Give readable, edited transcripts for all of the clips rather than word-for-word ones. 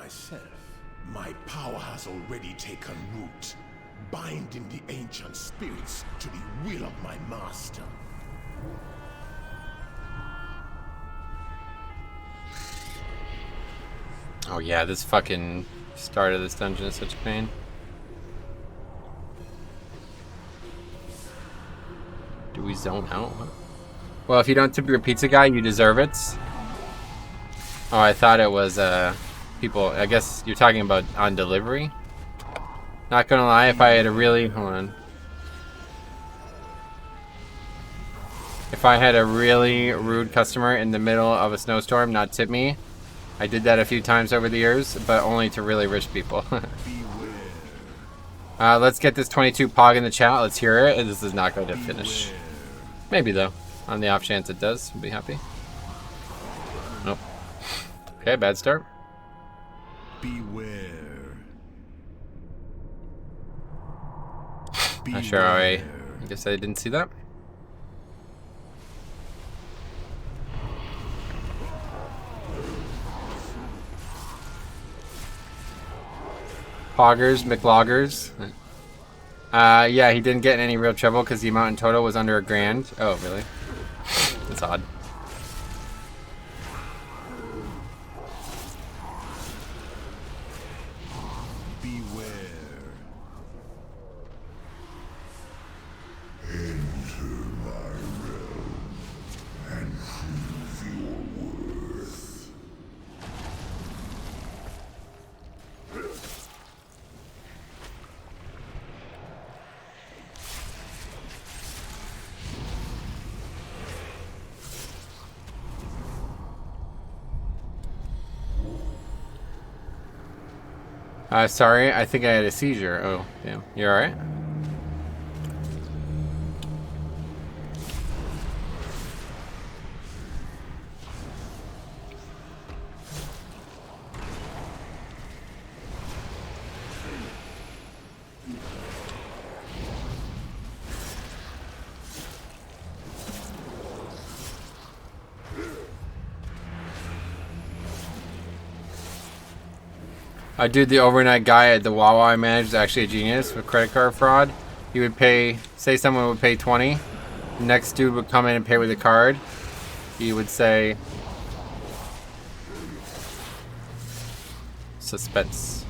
myself. My power has already taken root, binding the ancient spirits to the will of my master. Oh yeah, this fucking start of this dungeon is such a pain. Do we zone out? Well, if you don't tip your pizza guy, you deserve it. Oh, I thought it was people. I guess you're talking about on delivery. Not gonna lie, if I had a really hold on. If I had a really rude customer in the middle of a snowstorm not tip me, I did that a few times over the years, but only to really rich people. Let's get this 22 PoV in the chat. Let's hear it. This is not going to finish. Maybe though. On the off chance it does, we'll be happy. Nope. Okay, bad start. Beware. Not sure how I guess I didn't see that. Poggers, McLoggers. Yeah, he didn't get in any real trouble because the amount in total was under $1,000. Oh, really? That's odd. Sorry, I think I had a seizure. Oh, damn. You alright? Dude, the overnight guy at the Wawa I managed is actually a genius with credit card fraud. He would pay, say someone would pay 20. The next dude would come in and pay with a card. He would say, suspense.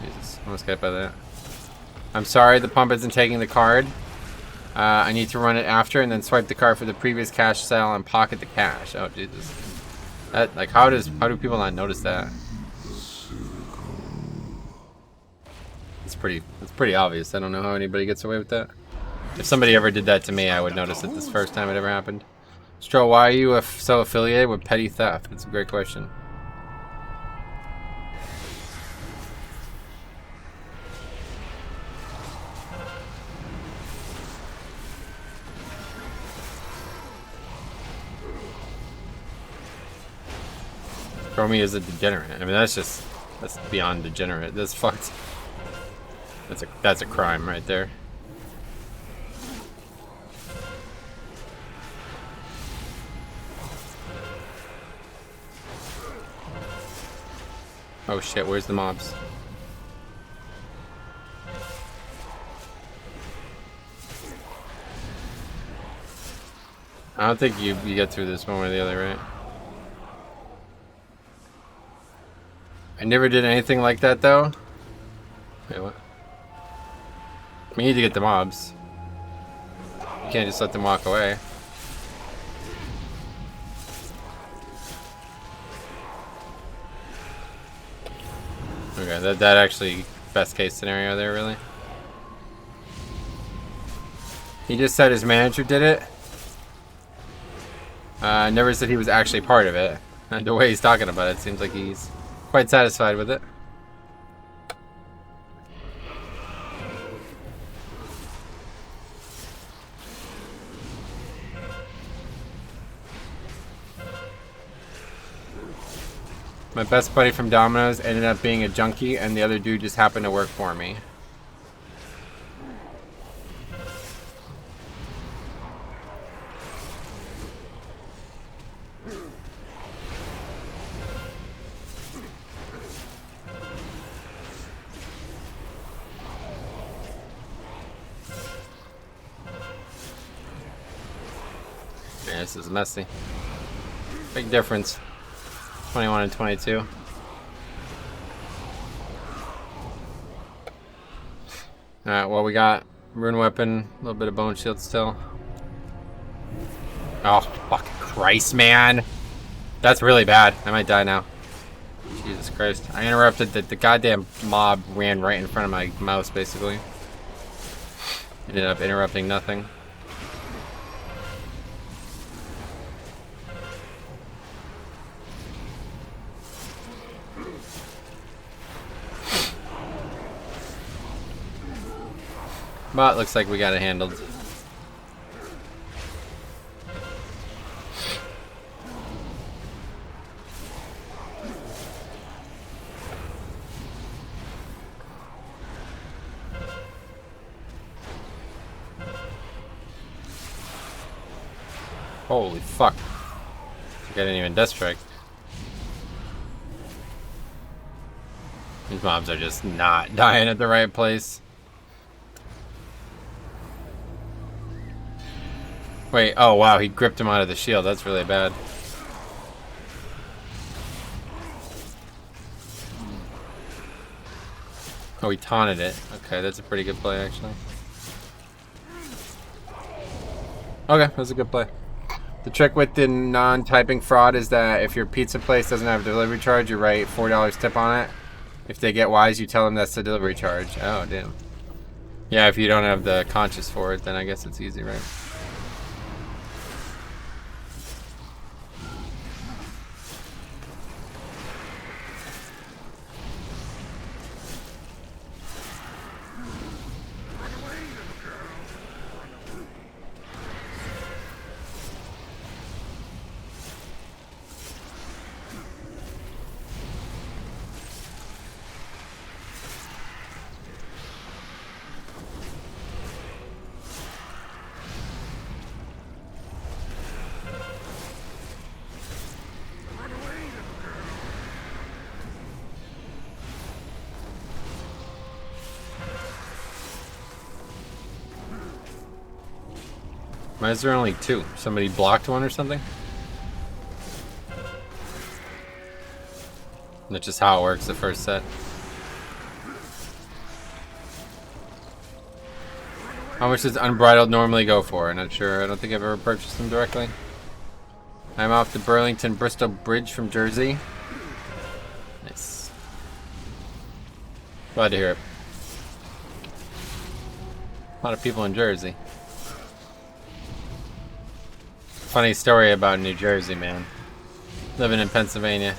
Jesus, almost got by that. I'm sorry, the pump isn't taking the card. I need to run it after and then swipe the card for the previous cash sale and pocket the cash. Oh, Jesus. That, like, how do people not notice that? It's pretty obvious. I don't know how anybody gets away with that. If somebody ever did that to me, I would notice it this first time it ever happened. Stroll, why are you so affiliated with petty theft? That's a great question. Throw me as a degenerate. I mean, that's beyond degenerate. That's fucked. That's a crime right there. Oh shit, where's the mobs? I don't think you get through this one way or the other, right? I never did anything like that though. Wait, what? We need to get the mobs. You can't just let them walk away. Okay, that actually best case scenario there, really. He just said his manager did it. Never said he was actually part of it. And the way he's talking about it seems like he's quite satisfied with it. My best buddy from Domino's ended up being a junkie, and the other dude just happened to work for me. This is messy. Big difference. 21 and 22. Alright, well, we got rune weapon, a little bit of bone shield still. Oh, fucking Christ, man. That's really bad. I might die now. Jesus Christ. I interrupted the goddamn mob ran right in front of my mouse, basically. Ended up interrupting nothing. But looks like we got it handled. Holy fuck. I didn't even death strike. These mobs are just not dying at the right place. Wait, oh wow, he gripped him out of the shield. That's really bad. Oh, he taunted it. Okay, that's a pretty good play, actually. Okay, that's a good play. The trick with the non-typing fraud is that if your pizza place doesn't have a delivery charge, you write $4 tip on it. If they get wise, you tell them that's the delivery charge. Oh, damn. Yeah, if you don't have the conscience for it, then I guess it's easy, right? Why is there only two? Somebody blocked one or something? That's just how it works the first set. How much does Unbridled normally go for? I'm not sure. I don't think I've ever purchased them directly. I'm off the Burlington Bristol Bridge from Jersey. Nice. Glad to hear it. A lot of people in Jersey. Funny story about New Jersey, man. Living in Pennsylvania.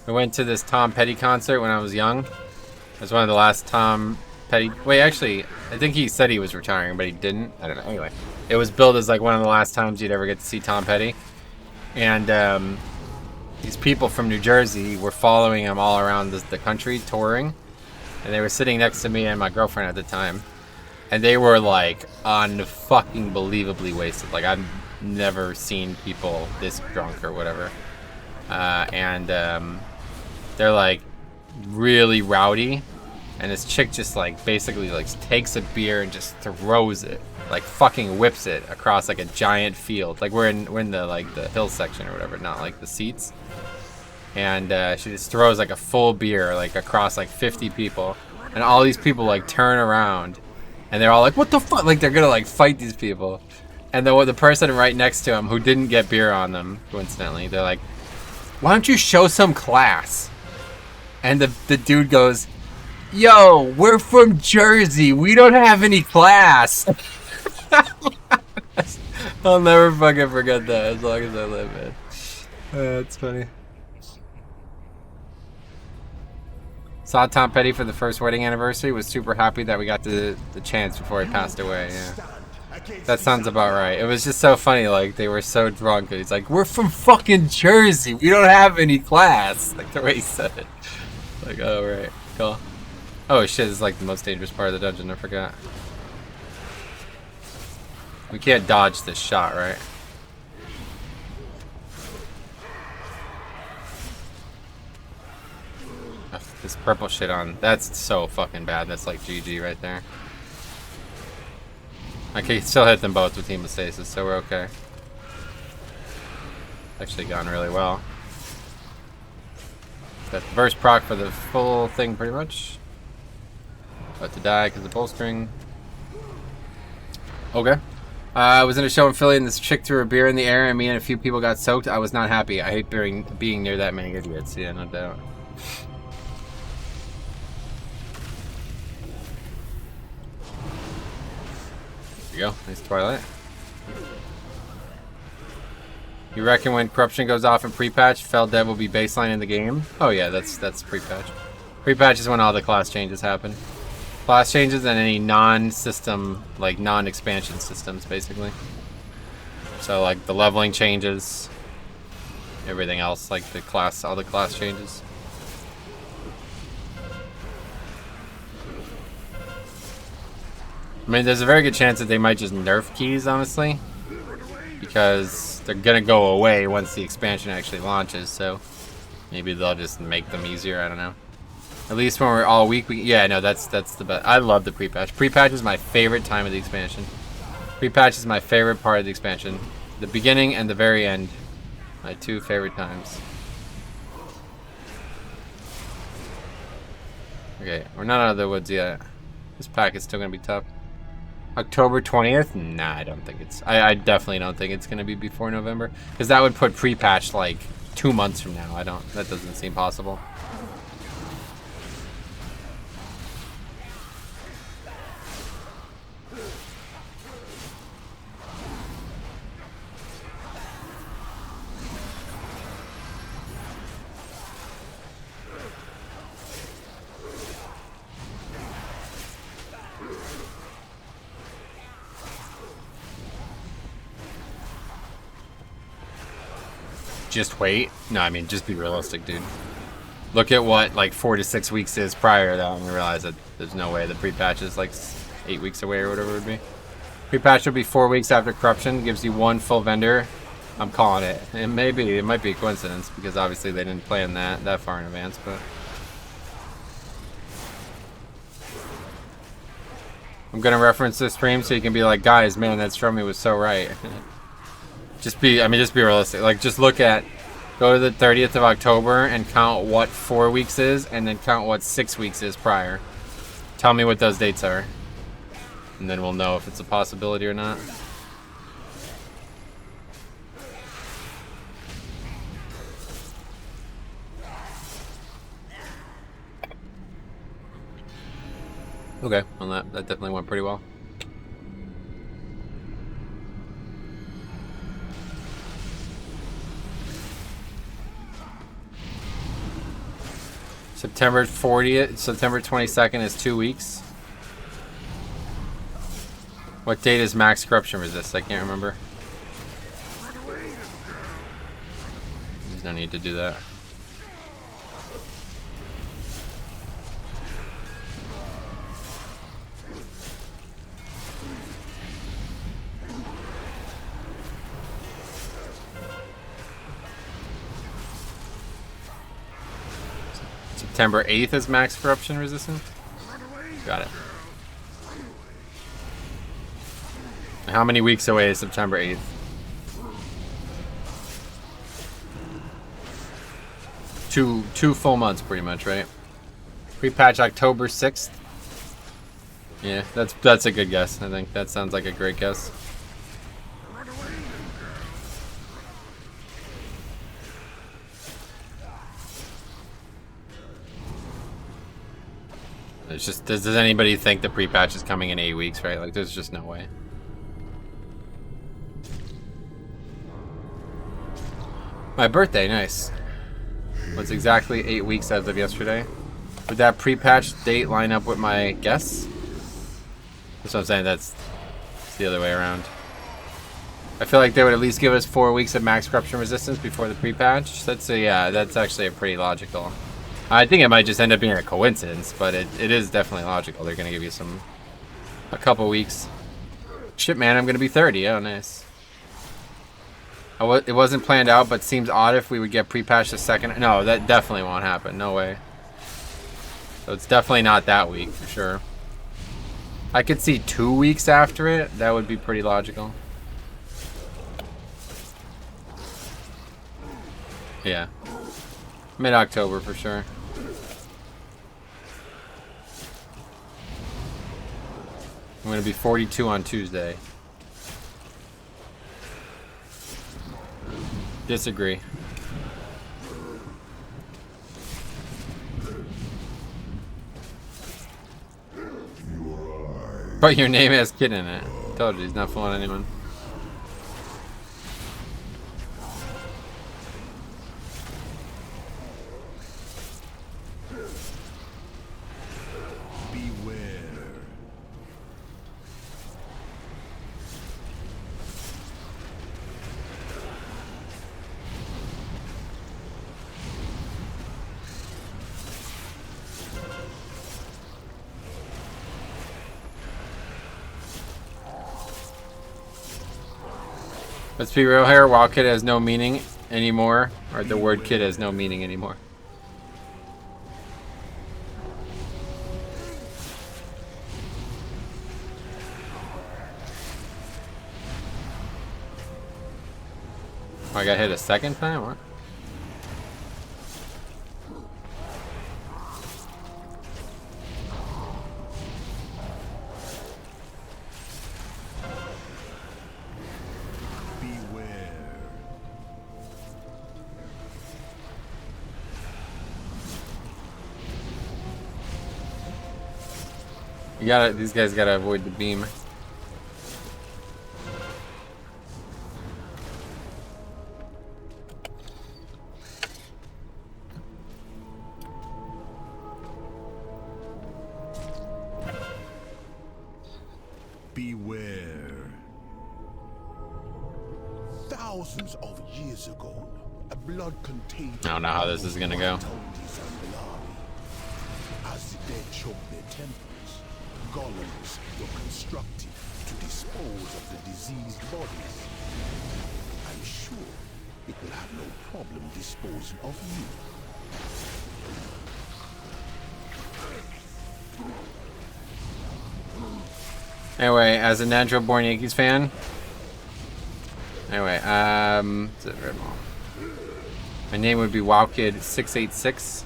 I went to this Tom Petty concert when I was young. It was one of the last Tom Petty... Wait, actually, I think he said he was retiring, but he didn't. I don't know. Anyway, it was billed as like one of the last times you'd ever get to see Tom Petty. And these people from New Jersey were following him all around the country, touring. And they were sitting next to me and my girlfriend at the time. And they were like unfucking believably wasted. Like I've never seen people this drunk or whatever. They're like really rowdy. And this chick just like basically like takes a beer and just throws it. Like fucking whips it across like a giant field. Like we're in the like the hill section or whatever, not like the seats. And she just throws like a full beer like across like 50 people. And all these people like turn around. And they're all like, what the fuck? Like, they're gonna, like, fight these people. And the person right next to him, who didn't get beer on them, coincidentally, they're like, why don't you show some class? And the dude goes, yo, we're from Jersey. We don't have any class. I'll never fucking forget that as long as I live, man. That's funny. Saw Tom Petty for the first wedding anniversary. Was super happy that we got the chance before he passed away. Yeah, that sounds about right. It was just so funny. Like they were so drunk. He's like, "We're from fucking Jersey. We don't have any class." Like the way he said it. Like, oh right, cool. Oh shit! This is like the most dangerous part of the dungeon. I forgot. We can't dodge this shot, right? This purple shit on. That's so fucking bad. That's like GG right there. I can still hit them both with hemostasis, so we're okay. Actually gone really well. Got the burst proc for the full thing pretty much. About to die because of bolstering. Okay. I was in a show in Philly and this chick threw a beer in the air and me and a few people got soaked. I was not happy. I hate being near that many idiots. Yeah, no doubt. There you go. Nice Twilight. You reckon when corruption goes off in pre-patch, Fell Dead will be baseline in the game? Oh yeah, that's pre-patch. Pre-patch is when all the class changes happen. Class changes and any non-system, like non-expansion systems, basically. So like the leveling changes, everything else, like the class, all the class changes. I mean, there's a very good chance that they might just nerf keys, honestly, because they're gonna go away once the expansion actually launches. So maybe they'll just make them easier. I don't know. At least when we're all week, yeah, no, that's the best. I love the pre-patch. Pre-patch is my favorite time of the expansion. Pre-patch is my favorite part of the expansion. The beginning and the very end, my two favorite times. Okay, we're not out of the woods yet. This pack is still gonna be tough. October 20th? Nah, I don't think it's... I definitely don't think it's gonna be before November, because that would put pre-patch like 2 months from now. That doesn't seem possible. Just wait? No, I mean, just be realistic, dude. Look at what, like, 4 to 6 weeks is prior to that, and you realize that there's no way the pre-patch is, like, 8 weeks away or whatever it would be. Pre-patch would be 4 weeks after corruption, gives you 1 full vendor. I'm calling it. It might be a coincidence, because obviously they didn't plan that far in advance, but... I'm gonna reference this stream so you can be like, guys, man, that Strummy was so right. Just be realistic. Like, just go to the 30th of October and count what 4 weeks is, and then count what 6 weeks is prior. Tell me what those dates are. And then we'll know if it's a possibility or not. Okay, well that definitely went pretty well. September 22nd is 2 weeks. What date is max corruption resist? I can't remember. There's no need to do that. September 8th is max corruption resistance? Got it. How many weeks away is September 8th? Two full months pretty much, right? Pre-patch October 6th? Yeah, that's a good guess. I think that sounds like a great guess. It's just, does anybody think the pre-patch is coming in 8 weeks, right? Like, there's just no way. My birthday, nice. What's exactly 8 weeks as of yesterday? Would that pre-patch date line up with my guess? That's what I'm saying, that's the other way around. I feel like they would at least give us 4 weeks of max corruption resistance before the pre-patch. Yeah, that's actually a pretty logical. I think it might just end up being a coincidence, but it is definitely logical. They're going to give you a couple weeks. Shit, man, I'm going to be 30. Oh, nice. It wasn't planned out, but seems odd if we would get pre-patched the second. No, that definitely won't happen. No way. So it's definitely not that week, for sure. I could see 2 weeks after it. That would be pretty logical. Yeah. Mid-October for sure. I'm gonna be 42 on Tuesday. Disagree. But your name has kid in it. Told you, he's not fooling anyone. Let's be real here, Wild Kid has no meaning anymore, or the word kid has no meaning anymore. Oh, I got hit a second time? What? You gotta, these guys gotta avoid the beam. Beware. Thousands of years ago, a blood contagion. I don't know how this is gonna go. As the dead choked their temples, golems were constructed to dispose of the diseased bodies. I'm sure it will have no problem disposing of you. Anyway, as a natural born Yankees fan. Anyway, my name would be WowKid686.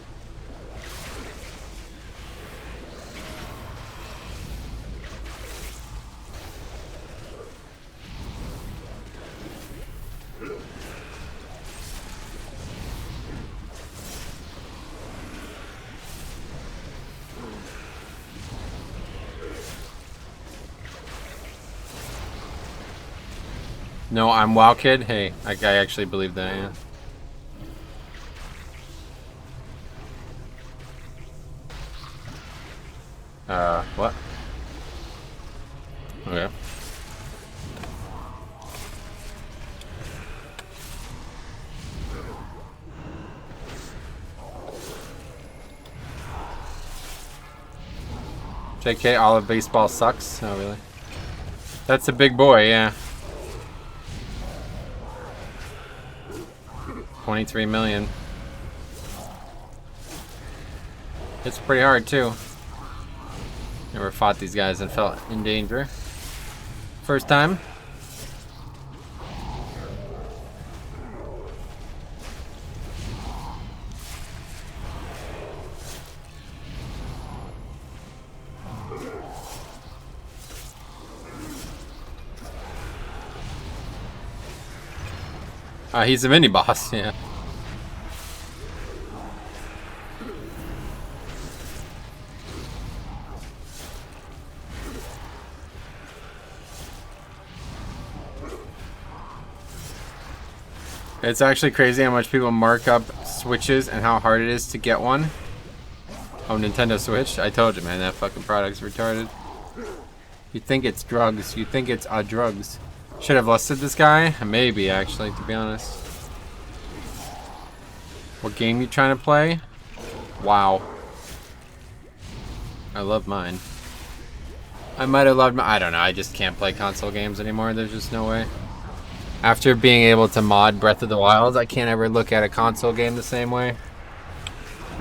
No, I'm Wow Kid. Hey, I actually believe that, yeah. What? Okay. JK, all of baseball sucks? Oh, really? That's a big boy, yeah. 23 million. It's pretty hard too. Never fought these guys and felt in danger. First time. He's a mini boss, yeah. It's actually crazy how much people mark up Switches and how hard it is to get one. Oh, Nintendo Switch? I told you, man, that fucking product's retarded. You think it's drugs. You think it's drugs. Should have listed this guy? Maybe, actually, to be honest. What game you trying to play? WoW. I love mine. I might have loved I don't know, I just can't play console games anymore. There's just no way. After being able to mod Breath of the Wild, I can't ever look at a console game the same way.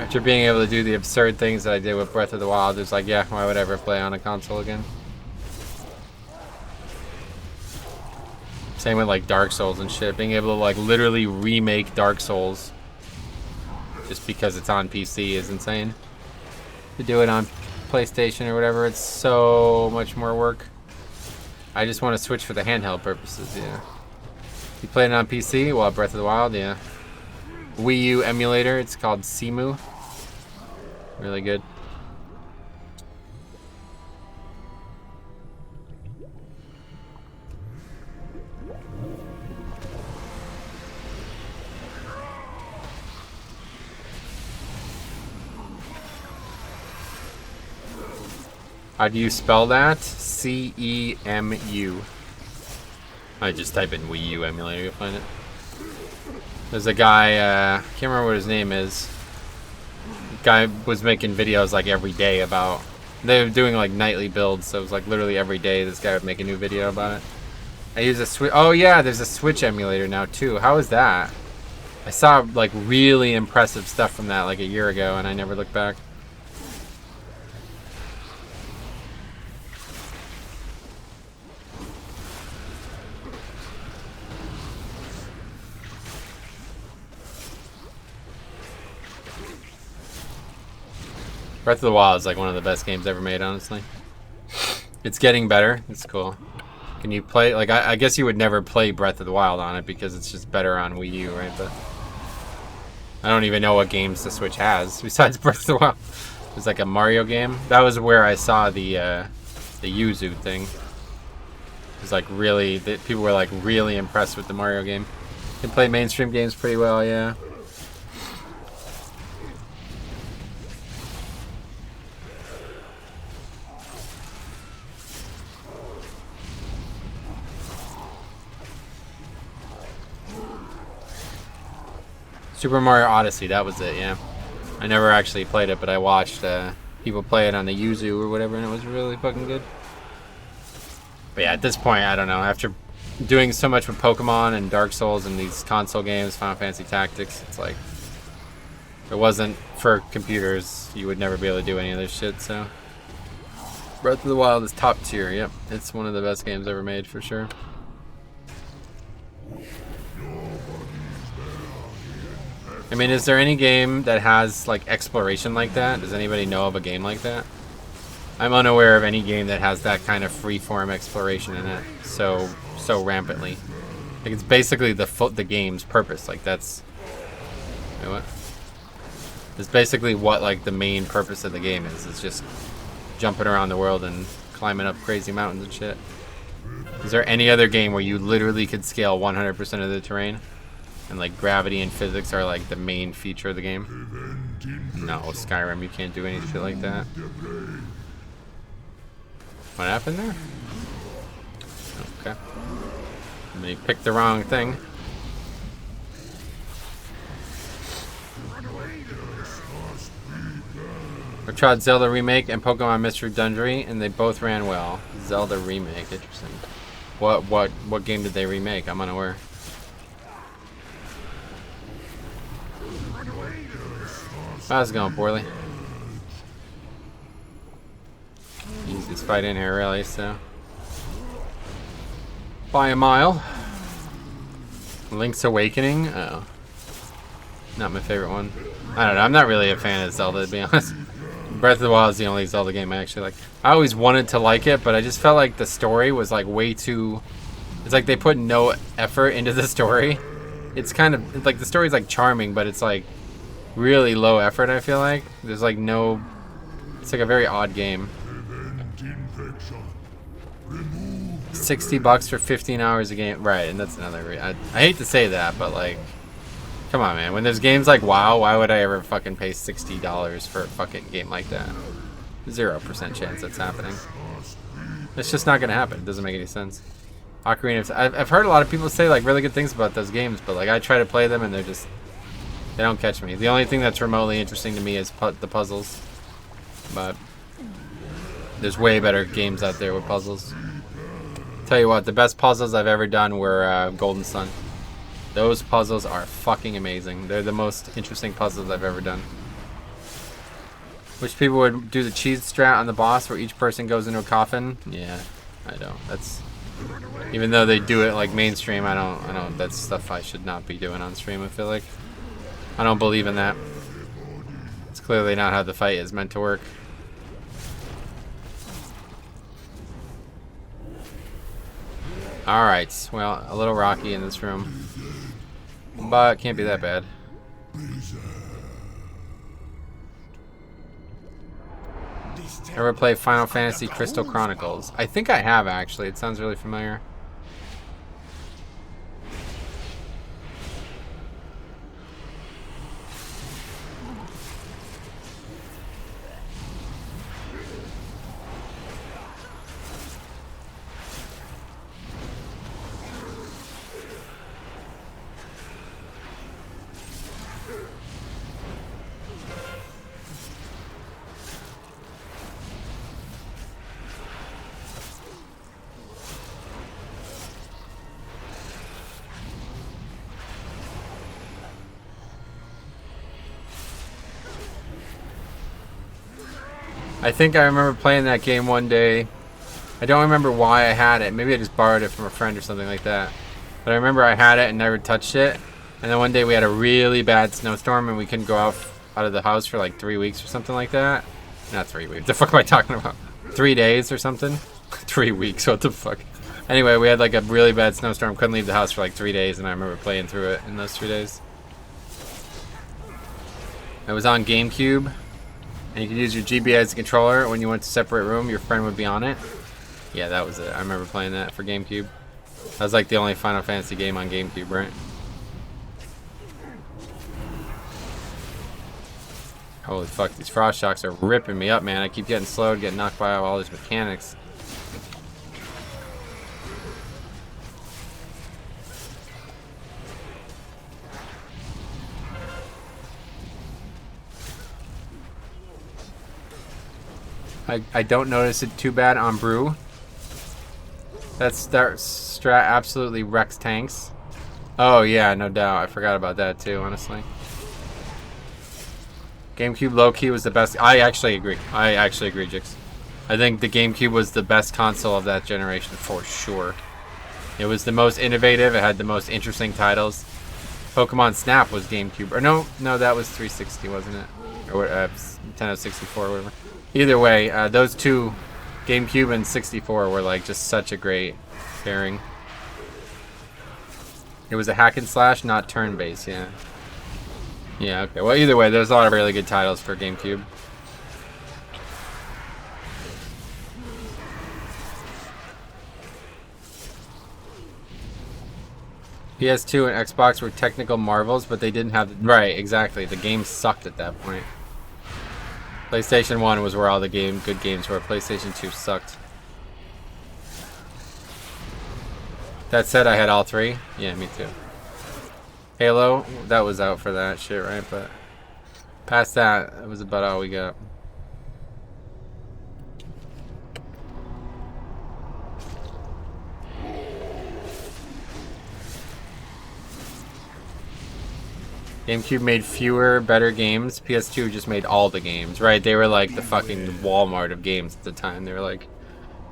After being able to do the absurd things that I did with Breath of the Wild, it's like, yeah, why would I ever play on a console again? Same with like Dark Souls and shit. Being able to like literally remake Dark Souls just because it's on PC is insane. To do it on PlayStation or whatever, it's so much more work. I just want to switch for the handheld purposes, yeah. You played it on PC? Well, Breath of the Wild, yeah. Wii U emulator, it's called Simu. Really good. How do you spell that? C-E-M-U. I just type in Wii U emulator, you'll find it. There's a guy, can't remember what his name is. Guy was making videos like every day about, they were doing like nightly builds, so it was like literally every day this guy would make a new video about it. I use a Switch. Oh yeah, there's a Switch emulator now too. How is that? I saw like really impressive stuff from that like a year ago and I never looked back. Breath of the Wild is like one of the best games ever made, honestly. It's getting better. It's cool. Can you play, like, I guess you would never play Breath of the Wild on it because it's just better on Wii U, right? But I don't even know what games the Switch has besides Breath of the Wild. There's like a Mario game. That was where I saw the Yuzu thing. It was like really, people were like really impressed with the Mario game. Can play mainstream games pretty well, yeah. Super Mario Odyssey, that was it, yeah. I never actually played it, but I watched people play it on the Yuzu or whatever, and it was really fucking good. But yeah, at this point, I don't know. After doing so much with Pokemon and Dark Souls and these console games, Final Fantasy Tactics, it's like, if it wasn't for computers, you would never be able to do any of this shit, so. Breath of the Wild is top tier, yep. It's one of the best games ever made, for sure. I mean, is there any game that has like exploration like that? Does anybody know of a game like that? I'm unaware of any game that has that kind of free-form exploration in it so rampantly. Like it's basically the game's purpose. Like that's what? It's basically what like the main purpose of the game is. It's just jumping around the world and climbing up crazy mountains and shit. Is there any other game where you literally could scale 100% of the terrain? And like gravity and physics are like the main feature of the game? No, Skyrim, you can't do any shit like that. What happened there? Okay. They picked the wrong thing. I tried Zelda Remake and Pokemon Mystery Dungeon, and they both ran well. Zelda Remake, interesting. What game did they remake? I'm unaware. How's it going, poorly? Easiest fight in here, really, so. By a mile. Link's Awakening? Oh. Not my favorite one. I don't know, I'm not really a fan of Zelda, to be honest. Breath of the Wild is the only Zelda game I actually like. I always wanted to like it, but I just felt like the story was like way too... It's like they put no effort into the story. It's kind of... It's like the story's like charming, but it's like really low effort, I feel like. There's like no... It's like a very odd game. $60 for 15 hours a game. Right, and that's another... I hate to say that, but like... Come on, man. When there's games like WoW, why would I ever fucking pay $60 for a fucking game like that? 0% chance that's happening. It's just not gonna happen. It doesn't make any sense. Ocarina of... I've heard a lot of people say like really good things about those games, but like I try to play them and they're just... They don't catch me. The only thing that's remotely interesting to me is the puzzles. But... There's way better games out there with puzzles. Tell you what, the best puzzles I've ever done were Golden Sun. Those puzzles are fucking amazing. They're the most interesting puzzles I've ever done. Wish people would do the cheese strat on the boss where each person goes into a coffin. Yeah, I don't. That's... Even though they do it like mainstream, I don't, that's stuff I should not be doing on stream, I feel like. I don't believe in that. Clearly not how the fight is meant to work. Alright, well, a little rocky in this room. But can't be that bad. Ever play Final Fantasy Crystal Chronicles? I think I have, actually. It sounds really familiar. I think I remember playing that game one day. I don't remember why I had it. Maybe I just borrowed it from a friend or something like that. But I remember I had it and never touched it. And then one day we had a really bad snowstorm and we couldn't go out of the house for like 3 weeks or something like that. Not 3 weeks. The fuck am I talking about? 3 days or something? 3 weeks. What the fuck? Anyway, we had like a really bad snowstorm. Couldn't leave the house for like 3 days, and I remember playing through it in those 3 days. It was on GameCube. And you could use your GB as a controller. When you went to separate room, your friend would be on it. Yeah, that was it. I remember playing that for GameCube. That was like the only Final Fantasy game on GameCube, right? Holy fuck, these frost shocks are ripping me up, man. I keep getting slowed, getting knocked by all these mechanics. I don't notice it too bad on Brew. That strat absolutely wrecks tanks. Oh yeah, no doubt. I forgot about that too, honestly. GameCube low-key was the best. I actually agree, Jix. I think the GameCube was the best console of that generation for sure. It was the most innovative. It had the most interesting titles. Pokemon Snap was GameCube. Or no, that was 360, wasn't it? Or Nintendo 64 or whatever. Either way, those two, GameCube and 64, were like just such a great pairing. It was a hack and slash, not turn-based, yeah. Yeah, okay. Well, either way, there's a lot of really good titles for GameCube. PS2 and Xbox were technical marvels, but they didn't have... Right, exactly. The game sucked at that point. PlayStation 1 was where all the good games were. PlayStation 2 sucked. That said, I had all three. Yeah, me too. Halo, that was out for that shit, right? But past that, it was about all we got. GameCube made fewer, better games. PS2 just made all the games, right? They were like the fucking Walmart of games at the time. They were like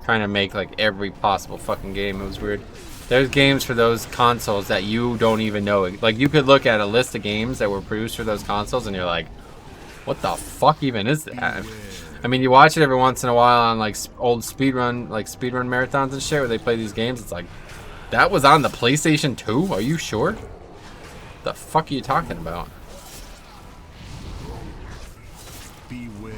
trying to make like every possible fucking game. It was weird. There's games for those consoles that you don't even know. Like, you could look at a list of games that were produced for those consoles and you're like, what the fuck even is that? I mean, you watch it every once in a while on like old speedrun marathons and shit where they play these games. It's like, that was on the PlayStation 2? Are you sure? What the fuck are you talking about? Beware.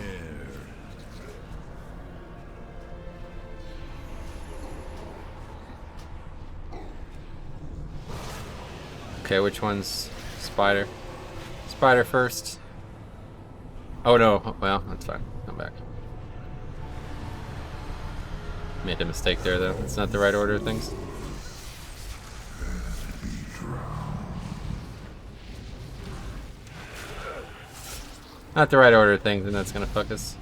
Okay, which one's Spider? Spider first. Oh no, well, that's fine. Come back. Made a mistake there though. It's not the right order of things. Not the right order of things, and that's gonna fuck us.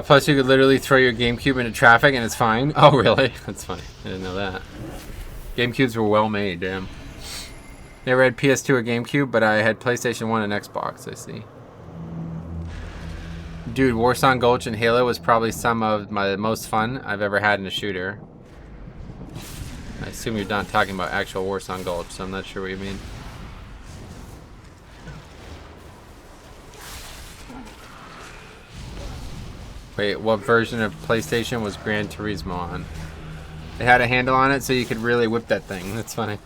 Plus, you could literally throw your GameCube into traffic and it's fine. Oh, really? That's funny. I didn't know that. GameCubes were well made, damn. Never had PS2 or GameCube, but I had PlayStation 1 and Xbox, I see. Dude, Warsong Gulch in Halo was probably some of my most fun I've ever had in a shooter. I assume you're not talking about actual Warsong Gulch, so I'm not sure what you mean. Wait, what version of PlayStation was Gran Turismo on? It had a handle on it so you could really whip that thing. That's funny.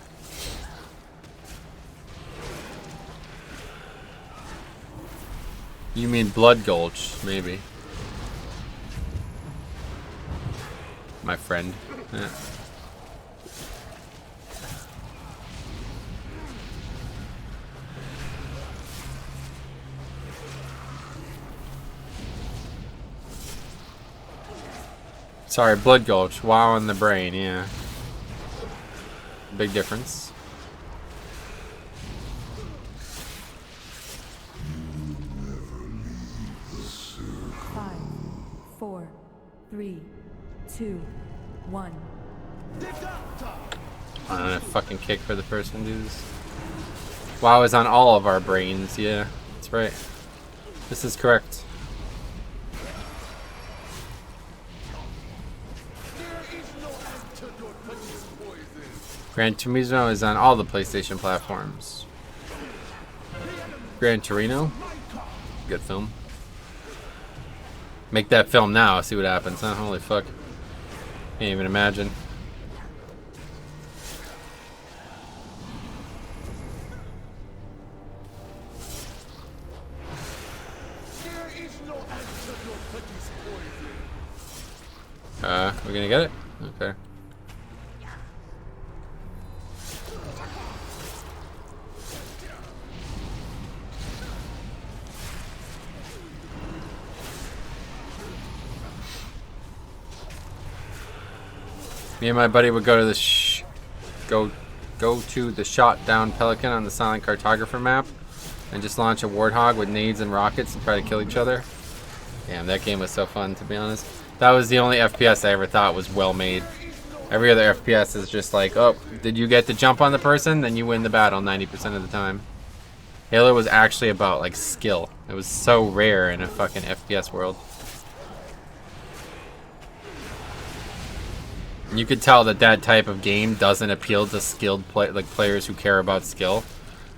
You mean Blood Gulch, maybe. My friend. Yeah. Sorry, Blood Gulch. WoW in the brain, yeah. Big difference. Five, 4, 3, 2, 1. I don't know, fucking kick for the person, dudes. WoW is on all of our brains, yeah. That's right. This is correct. Gran Turismo is on all the PlayStation platforms. Gran Torino? Good film. Make that film now, see what happens, huh? Holy fuck. Can't even imagine. We're gonna get it? Okay. Me and my buddy would go to the go to the shot down Pelican on the Silent Cartographer map and just launch a Warthog with nades and rockets and try to kill each other. Damn, that game was so fun, to be honest. That was the only FPS I ever thought was well made. Every other FPS is just like, oh, did you get to jump on the person? Then you win the battle 90% of the time. Halo was actually about like skill. It was so rare in a fucking FPS world. You could tell that that type of game doesn't appeal to skilled players who care about skill,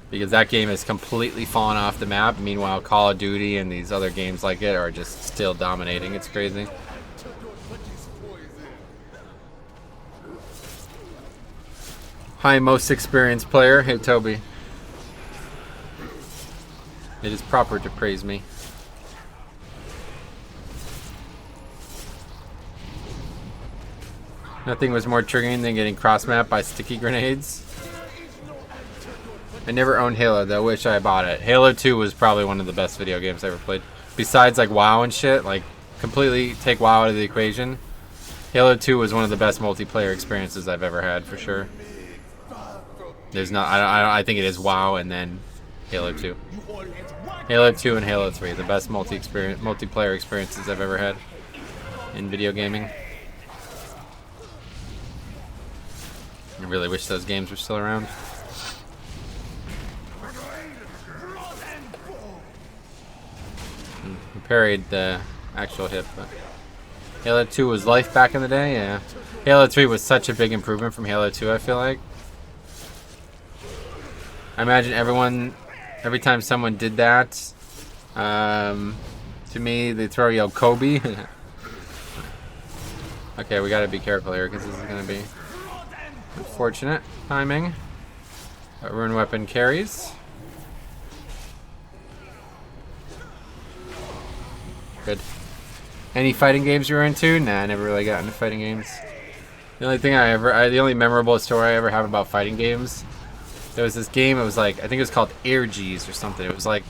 because that game has completely fallen off the map. Meanwhile, Call of Duty and these other games like it are just still dominating. It's crazy. Hi, most experienced player. Hey, Toby. It is proper to praise me. Nothing was more triggering than getting cross-mapped by sticky grenades. I never owned Halo, though. Wish I bought it. Halo 2 was probably one of the best video games I ever played. Besides, like, WoW and shit. Like, completely take WoW out of the equation. Halo 2 was one of the best multiplayer experiences I've ever had, for sure. There's not... I think it is WoW and then Halo 2. Halo 2 and Halo 3. The best multiplayer experiences I've ever had in video gaming. I really wish those games were still around. I parried the actual hit, but Halo 2 was life back in the day, yeah. Halo 3 was such a big improvement from Halo 2, I feel like. I imagine every time someone did that, to me, they throw yo Kobe. Okay, we gotta be careful here, because this is gonna be unfortunate timing. Rune weapon carries. Good. Any fighting games you were into? Nah, I never really got into fighting games. The only thing the only memorable story I ever have about fighting games, there was this game, it was like, I think it was called Air G's or something. It was like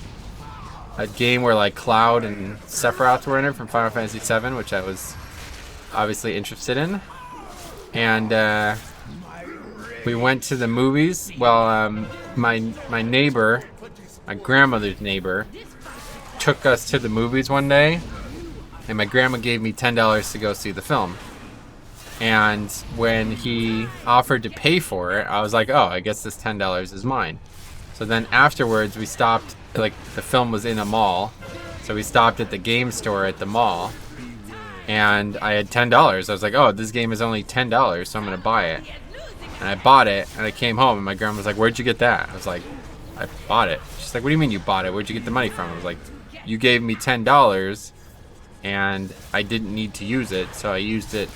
a game where like Cloud and Sephiroth were in it from Final Fantasy VII, which I was obviously interested in. And we went to the movies. Well, my neighbor, my grandmother's neighbor, took us to the movies one day, and my grandma gave me $10 to go see the film. And when he offered to pay for it, I was like, oh, I guess this $10 is mine. So then afterwards, we stopped, like, the film was in a mall, So we stopped at the game store at the mall, and I had $10. I was like, oh, this game is only $10, so I'm gonna buy it. And I bought it, and I came home, and my grandma was like, where'd you get that? I was like, I bought it. She's like, what do you mean you bought it? Where'd you get the money from? I was like, you gave me $10, and I didn't need to use it, so I used it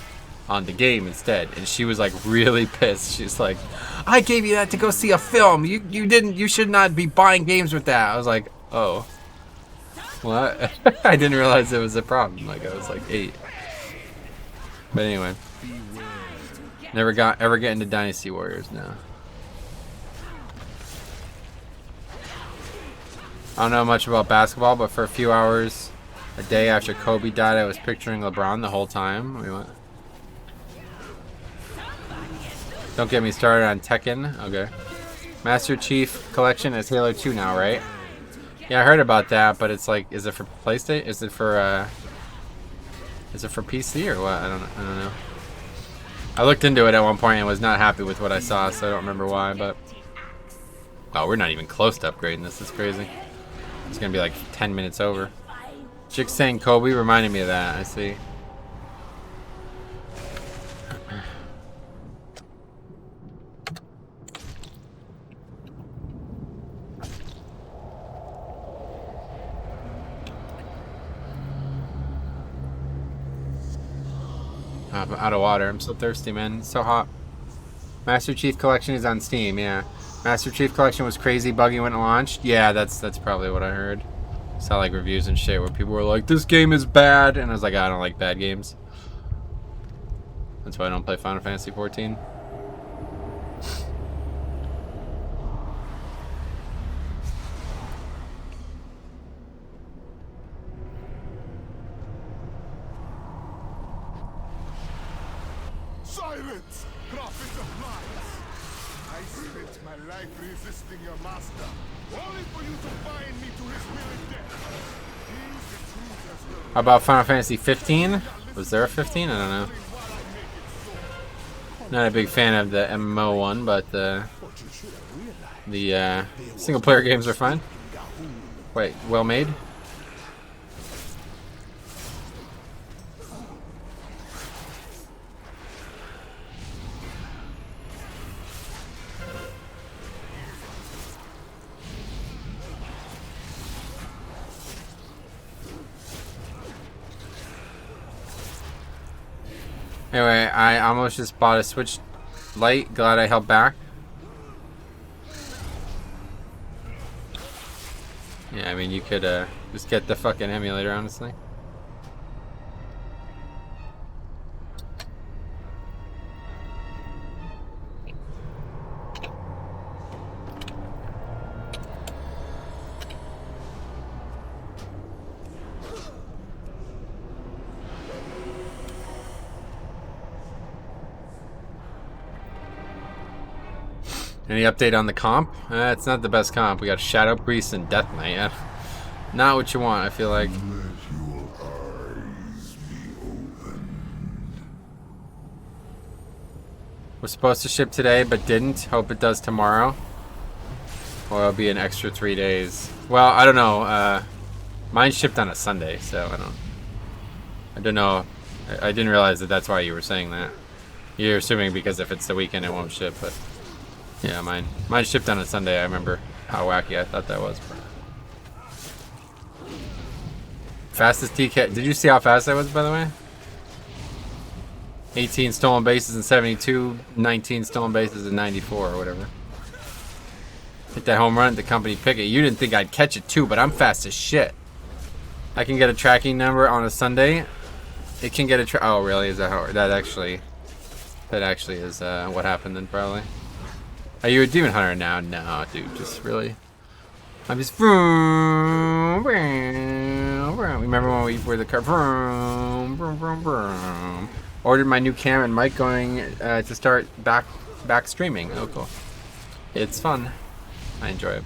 on the game instead. And she was like really pissed. She's like, I gave you that to go see a film. You should not be buying games with that. I was like, oh. What? I didn't realize it was a problem. Like I was like 8. But anyway. Never get into Dynasty Warriors now. I don't know much about basketball, but for a few hours a day after Kobe died, I was picturing LeBron the whole time. We went. Don't get me started on Tekken. Okay. Master Chief Collection is Halo 2 now, right? Yeah, I heard about that, but it's like, is it for PlayStation? Is it for PC or what? I don't know. I looked into it at one point and was not happy with what I saw, so I don't remember why, but... Oh, we're not even close to upgrading this. It's crazy. It's gonna be like 10 minutes over. Chick saying Kobe reminded me of that. I see. I'm out of water. I'm so thirsty, man. It's so hot. Master Chief Collection is on Steam, yeah. Master Chief Collection was crazy buggy when it launched. Yeah, that's probably what I heard. Saw like reviews and shit where people were like, this game is bad, and I was like, I don't like bad games. That's why I don't play Final Fantasy 14. Silence, prophet of lies! I spent my life resisting your master, only for you to bind me to his will and death. Use the truth as your How about Final Fantasy 15? Was there a 15? I don't know. Not a big fan of the MMO one, but the single player games are fine. Wait, well made? Anyway, I almost just bought a Switch Lite. Glad I held back. Yeah, I mean, you could just get the fucking emulator, honestly. Any update on the comp? It's not the best comp. We got Shadow Priest and Death Knight. Not what you want, I feel like. We're supposed to ship today, but didn't. Hope it does tomorrow. Or it'll be an extra 3 days. Well, I don't know. Mine shipped on a Sunday, so I don't know. I didn't realize that that's why you were saying that. You're assuming because if it's the weekend, it won't ship, but... Yeah, mine shipped on a Sunday. I remember how wacky I thought that was. Fastest TK. Did you see how fast I was, by the way? 18 stolen bases in 72, 19 stolen bases in 94 or whatever. Hit that home run at the company picket. You didn't think I'd catch it too, but I'm fast as shit. I can get a tracking number on a Sunday. It can get a oh, really? Is that how that actually is what happened then, probably? Are you a demon hunter now? No, dude, just really. I'm just. Remember when we were the car? Ordered my new camera and mic going to start back streaming. Oh, cool. It's fun. I enjoy it.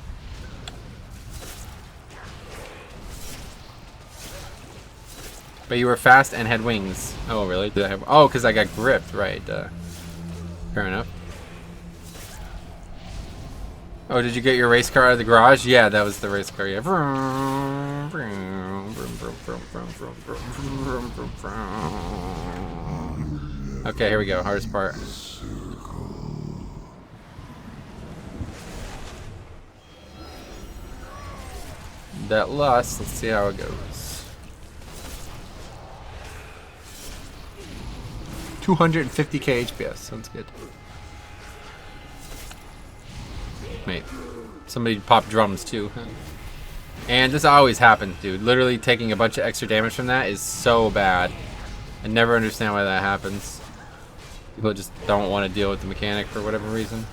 But you were fast and had wings. Oh, really? Did I have? Oh, because I got gripped, right? Fair enough. Oh, did you get your race car out of the garage? Yeah, that was the race car. Yeah. Okay, here we go. Hardest part. That lust. Let's see how it goes. 250k HPS. Sounds good. Wait. Somebody popped drums too. Huh? And this always happens, dude. Literally taking a bunch of extra damage from that is so bad. I never understand why that happens. People just don't want to deal with the mechanic for whatever reason.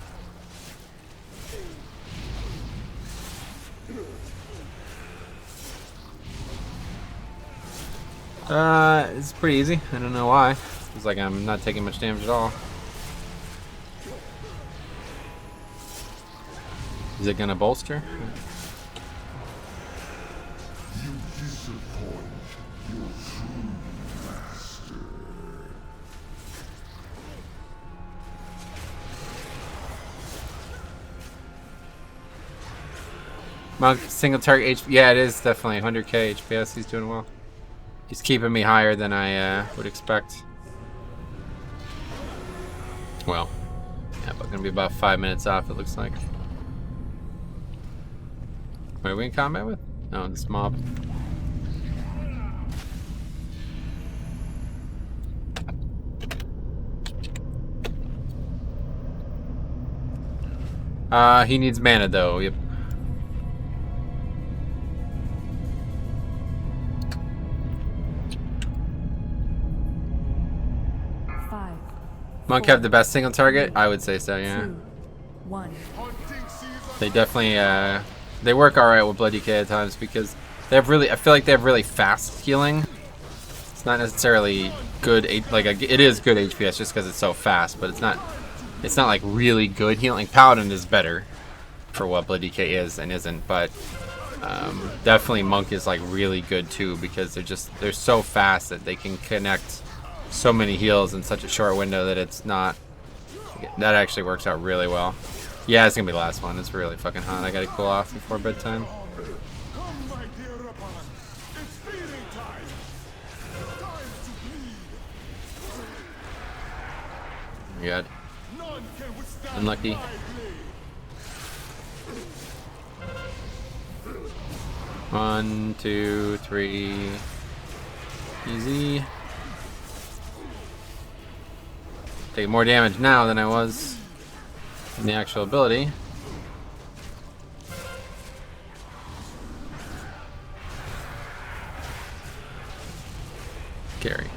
It's pretty easy. I don't know why. It's like I'm not taking much damage at all. Is it gonna bolster? You disappoint your true master. Monk, single target HP. Yeah, it is definitely 100k HPS. He's doing well. He's keeping me higher than I would expect. Well, yeah, but gonna be about 5 minutes off, it looks like. What are we in combat with? No, this mob. He needs mana though. Yep. Monk have the best single target? I would say so, yeah. 2, 1. They definitely, they work alright with Blood DK at times because they have really, I feel like they have really fast healing. It's not necessarily good, it is good HPS just because it's so fast, but it's not like really good healing. Paladin is better for what Blood DK is and isn't, but definitely Monk is like really good too because they're so fast that they can connect so many heals in such a short window that it's not. That actually works out really well. Yeah, it's gonna be the last one. It's really fucking hot. I gotta cool off before bedtime. Oh my god. Unlucky. One, two, three. Easy. Taking more damage now than I was in the actual ability. Carry.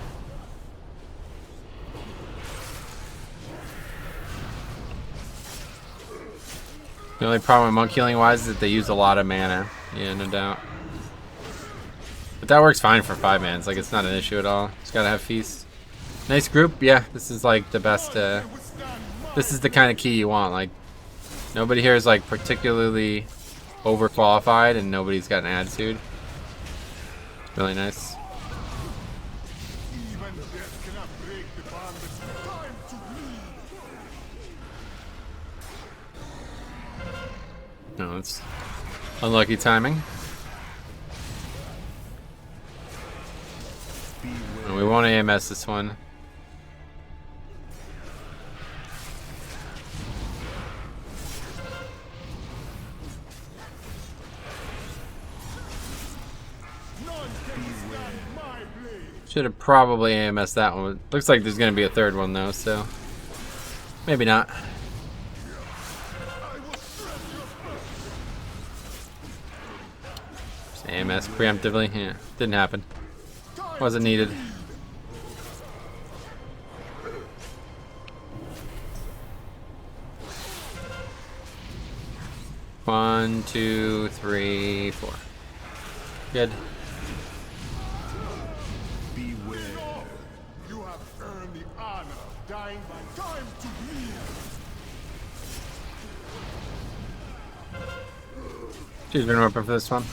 The only problem with monk healing wise is that they use a lot of mana. Yeah, no doubt. But that works fine for 5 mans. Like, it's not an issue at all. Just gotta have feast. Nice group. Yeah, this is like the best. This is the kind of key you want. Like, nobody here is like particularly overqualified, and nobody's got an attitude. Really nice. No, it's unlucky timing. No, we won't AMS this one. Should have probably AMS that one. Looks like there's going to be a third one though, so maybe not. Just AMS preemptively. Yeah, didn't happen. Wasn't needed. One, two, three, four. Good. She's been open for this one.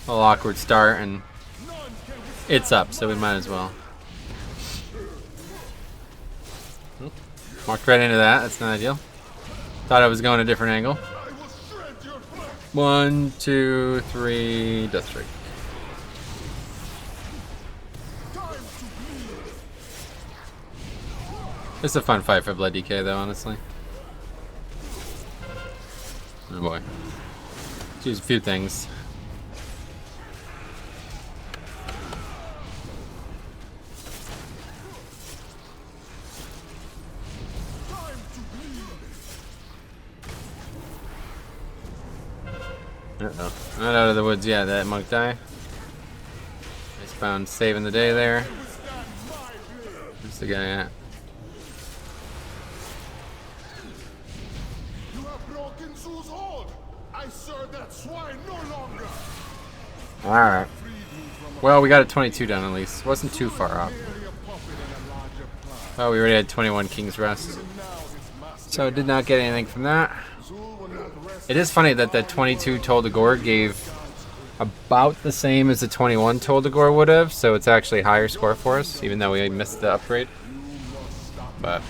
A little awkward start, and it's up, so we might as well. Walked right into that. That's not ideal. Thought I was going a different angle. 1, 2, 3, Death Strike. It's a fun fight for Blood DK though, honestly. Oh boy. Choose a few things. Uh-oh. Not out of the woods yet, that monk die. Nice found saving the day there. Where's the guy at? You have broken Zeus' hold. I serve that swine no longer. Alright. Well, we got a 22 down at least. Wasn't too far off. Oh, we already had 21 King's Rest. So did not get anything from that. It is funny that the 22 Toll de Gore gave about the same as the 21 Toll de Gore would have, so it's actually a higher score for us, even though we missed the upgrade. But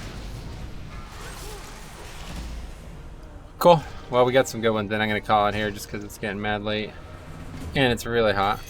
cool. Well, we got some good ones. Then I'm gonna call it here just because it's getting mad late and it's really hot.